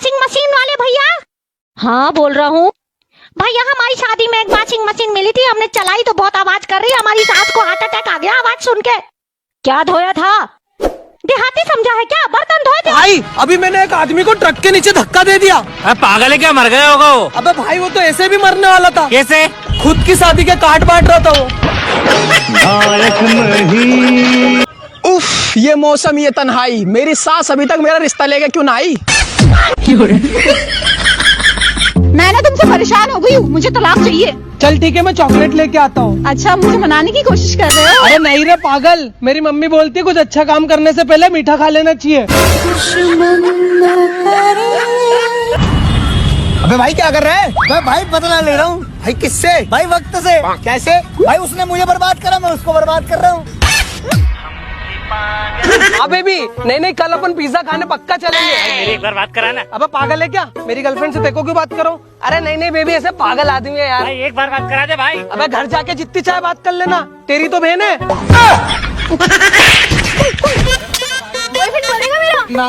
Washing machine वाले भैया? हाँ बोल रहा हूँ भैया, हमारी शादी में एक वॉशिंग मशीन मिली थी, हमने चलाई तो बहुत आवाज कर रही है, हमारी सास को हार्ट अटैक आ गया आवाज सुन के। क्या धोया था? देहाती समझा है क्या? बर्तन धोए थे। भाई अभी मैंने एक आदमी को ट्रक के नीचे धक्का दे दिया। पागल है क्या, मर गया होगा वो? अबे भाई वो तो ऐसे भी मरने वाला था। कैसे? खुद की शादी के कार्ड बांट रहा था वो। उफ, ये मौसम, ये तन्हाई, मेरी सास अभी तक मेरा रिश्ता लेके क्यों ना आई? मैं ना तुमसे परेशान हो गई हूँ, मुझे तलाक चाहिए। चल ठीक है, मैं चॉकलेट लेके आता हूँ। अच्छा, मुझे मनाने की कोशिश कर रहे हो? अरे नहीं रे पागल, मेरी मम्मी बोलती है कुछ अच्छा काम करने से पहले मीठा खा लेना चाहिए। अबे भाई क्या कर रहा है? मैं भाई बदला ले रहा हूँ। भाई किससे? भाई वक्त से। कैसे? भाई उसने मुझे बर्बाद करा, मैं उसको बर्बाद कर रहा हूँ। हाँ बेबी, नहीं कल अपन पिज्जा खाने पक्का चलेंगे। मेरी एक बार बात करा ना। अबे पागल है क्या? मेरी गर्लफ्रेंड से देखो क्यों बात करो? अरे नहीं बेबी, ऐसे पागल आदमी है यार। भाई एक बार बात करा दे भाई। अबे घर जाके जितनी चाहे बात कर लेना, तेरी तो बहन है। बॉयफ्रेंड बनेगा मेरा? ना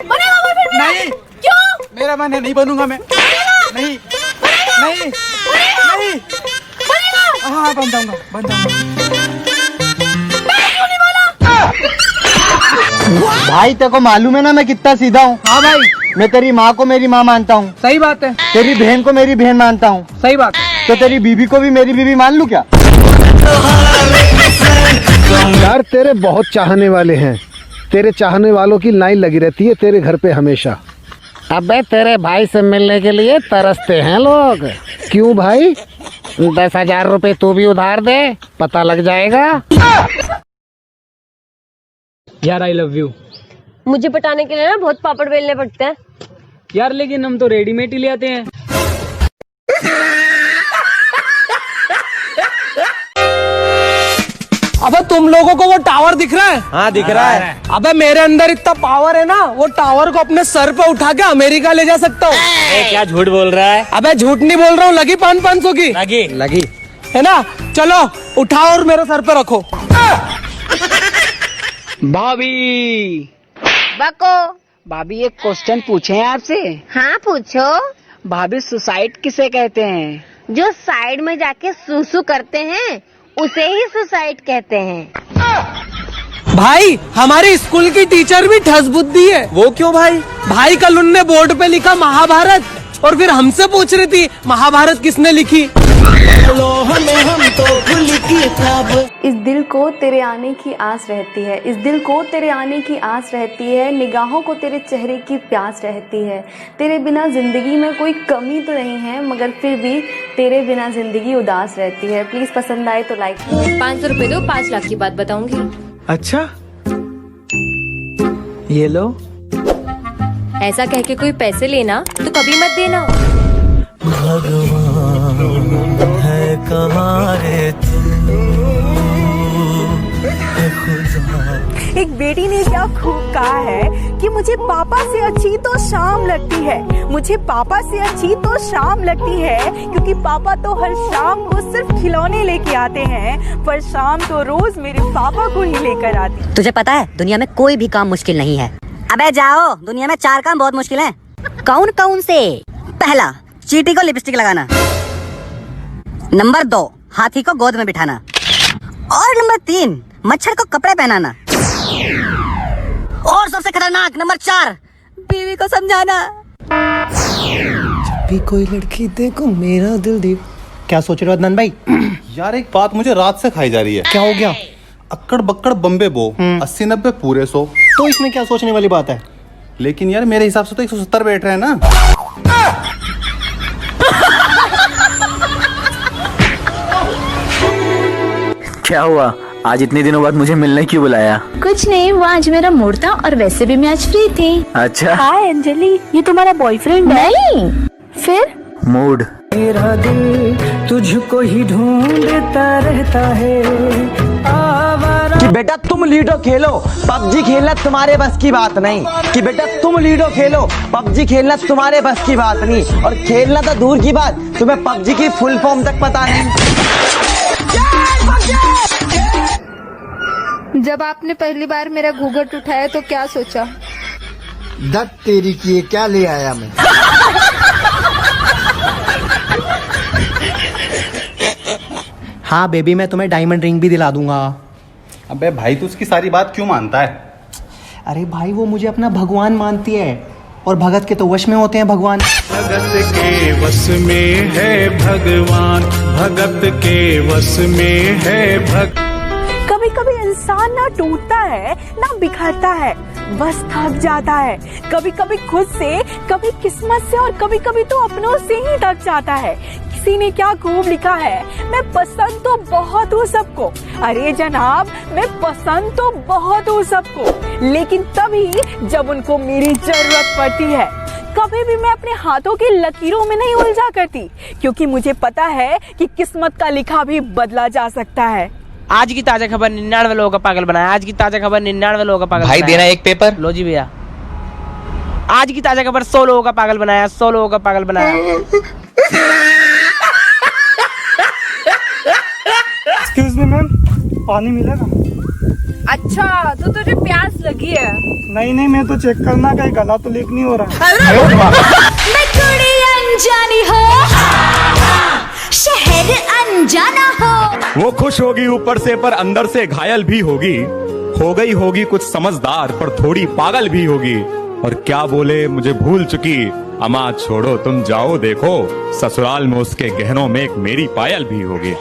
बनेगा बॉयफ्रेंड मेरा? नहीं। क्यों? मेरा मन है, नहीं बनूंगा मैं। नहीं नहीं नहीं। हाँ बन जाऊंगा, बन जाऊंगा। भाई तेरे को मालूम है ना मैं कितना सीधा हूँ। हाँ भाई, मैं तेरी माँ को मेरी माँ मानता हूँ, सही बात है। तेरी बहन को मेरी बहन मानता हूँ, सही बात। तो तेरी बीबी को भी मेरी बीबी मान लूँ क्या? यार तेरे बहुत चाहने वाले हैं, तेरे चाहने वालों की लाइन लगी रहती है तेरे घर पे हमेशा। अबे तेरे भाई से मिलने के लिए तरसते हैं लोग। क्यों भाई? 10,000 रुपए तू भी उधार दे, पता लग जाएगा। यार आई लव यू। मुझे पटाने के लिए ना बहुत पापड़ बेलने पड़ते हैं यार, लेकिन हम तो रेडीमेड ही ले आते हैं। अबे तुम लोगों को वो टावर दिख रहा है? हाँ दिख रहा है। अबे मेरे अंदर इतना पावर है ना, वो टावर को अपने सर पे उठा के अमेरिका ले जा सकता हूँ। क्या झूठ बोल रहा है? अबे झूठ नहीं बोल रहा हूँ, लगी 500 की लगी है ना। चलो उठाओ और मेरे सर पे रखो। भाभी बको। भाभी एक क्वेश्चन पूछे हैं आपसे। हाँ पूछो। भाभी सुसाइड किसे कहते हैं? जो साइड में जाके सूसू करते हैं उसे ही सुसाइड कहते हैं। भाई हमारे स्कूल की टीचर भी ठस बुद्धि है। वो क्यों भाई? भाई कल उनने बोर्ड पे लिखा महाभारत, और फिर हमसे पूछ रही थी महाभारत किसने लिखी। इस दिल को तेरे आने की आस रहती है, इस दिल को तेरे आने की आस रहती है, निगाहों को तेरे चेहरे की प्यास रहती है। तेरे बिना जिंदगी में कोई कमी तो नहीं है, मगर फिर भी तेरे बिना जिंदगी उदास रहती है। प्लीज पसंद आए तो लाइक। 500 रुपए दो, 5 लाख की बात बताऊंगी। अच्छा ये लो। ऐसा कह के कोई पैसे लेना तो कभी मत देना। है कहाँ रे तू? एक बेटी ने क्या खूब कहा है कि मुझे पापा से अच्छी तो शाम लगती है, मुझे पापा से अच्छी तो शाम लगती है, क्योंकि पापा तो हर शाम को सिर्फ खिलौने लेके आते हैं, पर शाम तो रोज मेरे पापा को ही लेकर आती। तुझे पता है दुनिया में कोई भी काम मुश्किल नहीं है। अबे जाओ, दुनिया में 4 काम बहुत मुश्किल हैं। कौन कौन से? पहला, चींटी को लिपस्टिक लगाना। नंबर 2, हाथी को गोद में बिठाना। और नंबर 3, मच्छर को कपड़े पहनाना। और सबसे खतरनाक नंबर 4, बीवी को समझाना। जब भी कोई लड़की देखो मेरा दिल दीप। क्या सोच रहे हो अदनान भाई? यार एक बात मुझे रात से खाई जा रही है। क्या हो गया? अक्कड़ बक्कड़ बम्बे बो 80-90 पूरे 100। तो इसमें क्या सोचने वाली बात है? लेकिन यार मेरे हिसाब से तो 170 बैठ रहे हैं ना। क्या हुआ? आज इतने दिनों बाद मुझे मिलने क्यों बुलाया? कुछ नहीं, वो आज मेरा मूड था और वैसे भी मैं आज फ्री थी। अच्छा। हाय अंजलि, ये तुम्हारा बॉयफ्रेंड है? नहीं, फिर? मूड। मेरा दिल तुझको ही ढूंढता रहता है। कि बेटा तुम लूडो खेलो, पबजी खेलना तुम्हारे बस की बात नहीं। कि बेटा तुम लूडो खेलो, पबजी खेलना तुम्हारे बस की बात नहीं। और खेलना तो दूर की बात, तुम्हें पबजी की फुल फॉर्म तक पता नहीं। जब आपने पहली बार मेरा घूंघट उठाया तो क्या सोचा? दत्त तेरी की क्या ले आया मैं। हाँ बेबी, मैं तुम्हें डायमंड रिंग भी दिला दूंगा। अबे भाई तू उसकी सारी बात क्यों मानता है? अरे भाई, वो मुझे अपना भगवान मानती है और भगत के तो वश में होते हैं भगवान। भगत के वश में है भगवान, भगत के वश में है कभी कभी इंसान ना टूटता है ना बिखरता है, बस थक जाता है। कभी कभी खुद से, कभी किस्मत से और कभी कभी तो अपनों से ही थक जाता है। किसी ने क्या खूब लिखा है, मैं पसंद तो बहुत हूँ सबको। अरे जनाब, मैं पसंद तो बहुत हूँ सबको, लेकिन तभी जब उनको मेरी जरूरत पड़ती है। कभी भी मैं अपने हाथों की लकीरों में नहीं उलझा करती, क्योंकि मुझे पता है कि किस्मत का लिखा भी बदला जा सकता है। आज की ताजा खबर 99 लोगों का पागल बनाया। आज की ताजा खबर 99 लोगों का पागल भाई बनाया। देना एक पेपर। लो जी भैया। आज की ताजा खबर 100 लोगों का पागल बनाया। 100 लोगों का पागल बनाया। एक्सक्यूज मी मैम, पानी मिलेगा? अच्छा, तो तुझे प्यास लगी है? नहीं, मैं तो चेक करना कहीं गला तो लीक नहीं हो रहा। मैं थोड़ी अनजानी हो, शहर अनजाना हो। वो खुश होगी ऊपर से पर अंदर से घायल भी होगी। हो गई होगी कुछ समझदार पर थोड़ी पागल भी होगी। और क्या बोले मुझे भूल चुकी, अम्मा छोड़ो तुम जाओ देखो, ससुराल में उसके गहनों में एक मेरी पायल भी होगी।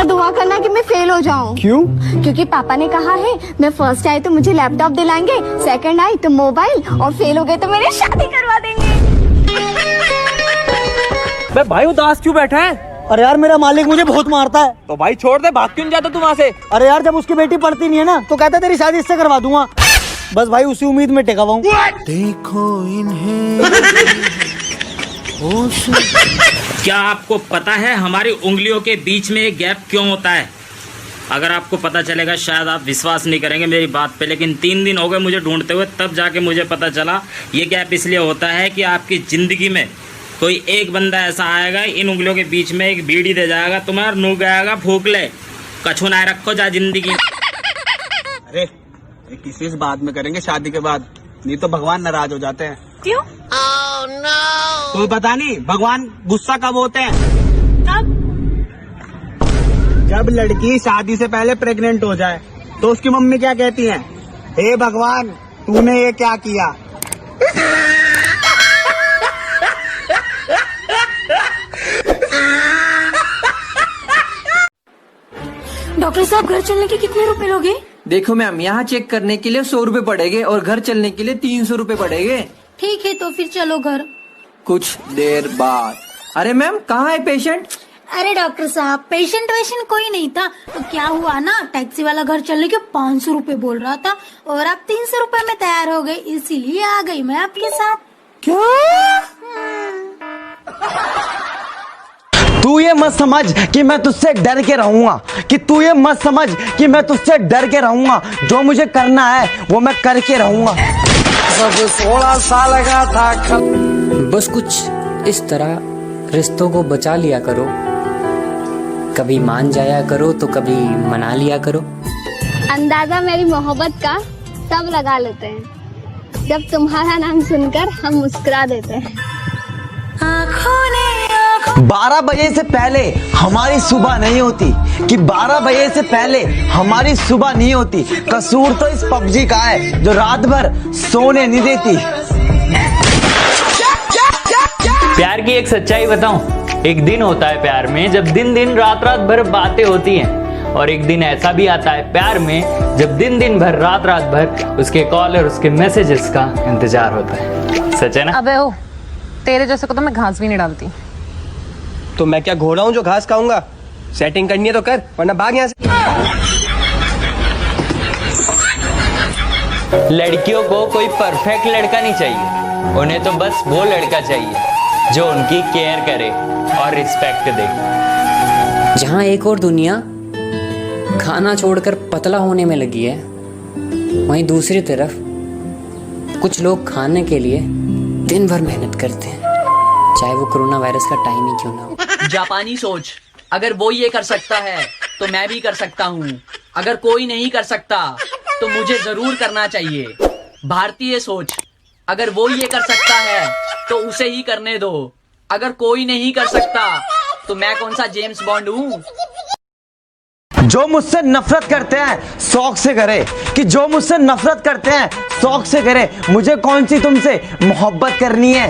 दुआ करना कि मैं फेल हो जाऊं। क्यों? क्योंकि पापा ने कहा है मैं फर्स्ट आई तो मुझे लैपटॉप दिलाएंगे, सेकंड आई तो मोबाइल, और फेल हो गए तो मेरी शादी करवा देंगे। बे भाई उदास क्यों बैठा है? अरे यार, मेरा मालिक मुझे बहुत मारता है। तो भाई छोड़ दे, भाग क्यों जाता तू वहाँ से? अरे यार, जब उसकी बेटी पढ़ती नहीं है ना तो कहता तेरी शादी इससे करवा दूंगा। बस भाई उसी उम्मीद में टिका हुआ हूं। देखो इन्हें। क्या आपको पता है हमारी उंगलियों के बीच में एक गैप क्यों होता है? अगर आपको पता चलेगा शायद आप विश्वास नहीं करेंगे मेरी बात पे, लेकिन 3 दिन हो गए मुझे ढूंढते हुए, तब जाके मुझे पता चला। ये गैप इसलिए होता है कि आपकी ज़िंदगी में कोई एक बंदा ऐसा आएगा, इन उंगलियों के बीच में एक बीड़ी दे जाएगा, तुम्हारा नू गएगा, फूक ले, कछु ना रखो जा जिंदगी। अरे किसी से बाद में करेंगे शादी के बाद, नहीं तो भगवान नाराज हो जाते हैं। क्यों? कोई पता नहीं भगवान गुस्सा कब होते हैं? जब लड़की शादी से पहले प्रेग्नेंट हो जाए तो उसकी मम्मी क्या कहती है, हे भगवान तूने ये क्या किया। डॉक्टर साहब, घर चलने के कितने रुपए लोगे? देखो मैम, यहाँ चेक करने के लिए 100 रुपए पड़ेंगे और घर चलने के लिए 300 रुपए पड़ेंगे। ठीक है, तो फिर चलो घर। कुछ देर बाद। अरे मैम, कहाँ है पेशेंट? अरे डॉक्टर साहब, पेशेंट वेशेंट कोई नहीं था। तो क्या हुआ ना, टैक्सी वाला घर चलने के 500 रुपए बोल रहा था और आप 300 रुपए में तैयार हो गए, इसीलिए आ गई मैं आपके साथ। क्या? तू ये मत समझ कि मैं तुझसे डर के रहूंगा, कि तू ये मत समझ कि मैं तुझसे डर के रहूंगा। जो मुझे करना है वो मैं करके रहूंगा। 16 साल का था। बस कुछ इस तरह रिश्तों को बचा लिया करो, कभी मान जाया करो तो कभी मना लिया करो। अंदाजा मेरी मोहब्बत का सब लगा लेते हैं, जब तुम्हारा नाम सुनकर हम मुस्कुरा देते हैं। 12 बजे से पहले हमारी सुबह नहीं होती, कि 12 बजे से पहले हमारी सुबह नहीं होती। कसूर तो इस पबजी का है जो रात भर सोने नहीं देती। प्यार की एक सच्चाई बताऊं, एक दिन होता है प्यार में जब दिन दिन रात रात भर बातें होती हैं, और एक दिन ऐसा भी आता है प्यार में जब दिन दिन भर रात रात भर उसके कॉल और उसके मैसेजेस का इंतजार होता है। सच है ना? अबे ओ, तेरे जैसे को तो मैं घास भी नहीं डालती। तो मैं क्या घोड़ा हूँ जो घास खाऊंगा? सेटिंग करनी है तो कर, वरना भाग यहाँ से। लड़कियों को कोई परफेक्ट लड़का नहीं चाहिए, उन्हें तो बस वो लड़का चाहिए जो उनकी केयर करे और रिस्पेक्ट दे। जहाँ एक और दुनिया खाना छोड़कर पतला होने में लगी है, वहीं दूसरी तरफ कुछ लोग खाने के लिए दिन भर मेहनत करते हैं, चाहे वो कोरोना वायरस का टाइम ही क्यों ना हो। जापानी सोच, अगर वो ये कर सकता है तो मैं भी कर सकता हूँ। अगर कोई नहीं कर सकता तो मुझे जरूर करना चाहिए। भारतीय सोच। अगर वो ये कर सकता है तो उसे ही करने दो। अगर कोई नहीं कर सकता तो मैं कौन सा जेम्स बॉन्ड हूँ। जो मुझसे नफरत करते हैं शौक से करे, कि जो मुझसे नफरत करते हैं शौक से करे। मुझे कौन सी तुमसे मोहब्बत करनी है।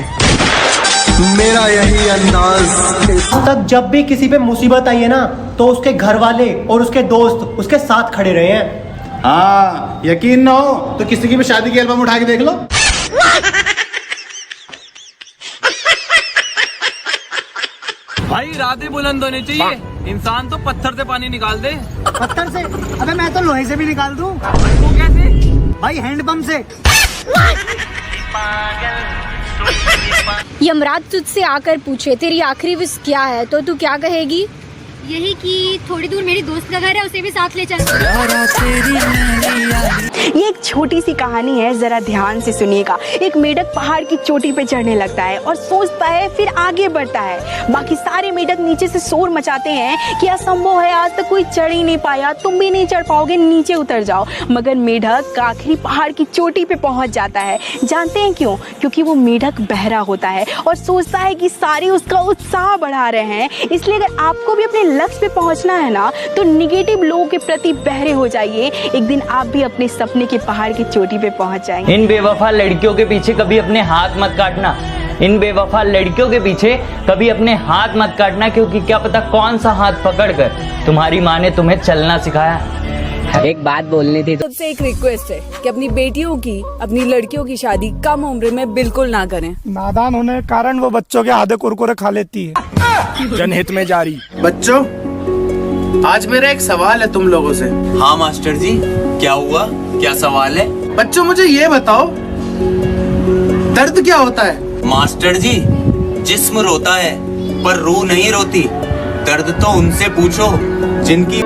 मेरा यही अंदाज। तक जब भी किसी पे मुसीबत आई है ना तो उसके घर वाले और उसके दोस्त उसके साथ खड़े रहे हैं। हाँ, यकीन ना हो तो किसी की भी शादी की एल्बम उठा के देख लो। भाई इरादे बुलंद होने चाहिए। इंसान तो पत्थर से पानी निकाल दे। पत्थर से? अबे मैं तो लोहे से भी निकाल दूं। वो कैसे? भाई हैंडपंप से। यमराज तुझसे आकर पूछे तेरी आखिरी विश क्या है तो तू क्या कहेगी? यही कि थोड़ी दूर मेरी दोस्त का घर है, उसे भी साथ ले चल। ये एक छोटी सी कहानी है, जरा ध्यान से सुनिएगा। एक मेढक पहाड़ की चोटी पे चढ़ने लगता है और सोचता है, फिर आगे बढ़ता है। बाकी सारे मेढक नीचे से शोर मचाते हैं कि असंभव है, आज तक कोई चढ़ ही नहीं पाया, तुम भी नहीं चढ़ पाओगे, नीचे उतर जाओ। मगर मेढक आखिरी पहाड़ की चोटी पे पहुंच जाता है। जानते हैं क्यों? क्योंकि वो मेढक बहरा होता है और सोचता है कि सारे उसका उत्साह बढ़ा रहे हैं। इसलिए अगर आपको भी अपने लक्ष्य पे पहुंचना है ना तो निगेटिव लोगों के प्रति बहरे हो जाइए। एक दिन आप भी अपने सपने के पहाड़ की चोटी पे पहुंच जाएंगे। इन बेवफा लड़कियों के पीछे कभी अपने हाथ मत काटना। इन बेवफा लड़कियों के पीछे कभी अपने हाथ मत काटना, क्योंकि क्या पता कौन सा हाथ पकड़कर तुम्हारी माँ ने तुम्हें चलना सिखाया। एक बात बोलनी थी। सबसे एक रिक्वेस्ट है कि अपनी बेटियों की, अपनी लड़कियों की शादी कम उम्र में बिल्कुल ना करें। नादान होने के कारण वो बच्चों के आधे कुरकुरे खा लेती है। जनहित में जारी। बच्चों, आज मेरा एक सवाल है तुम लोगों से। हाँ मास्टर जी, क्या हुआ? क्या सवाल है? बच्चों मुझे ये बताओ, दर्द क्या होता है? मास्टर जी, जिस्म रोता है पर रूह नहीं रोती। दर्द तो उनसे पूछो जिनकी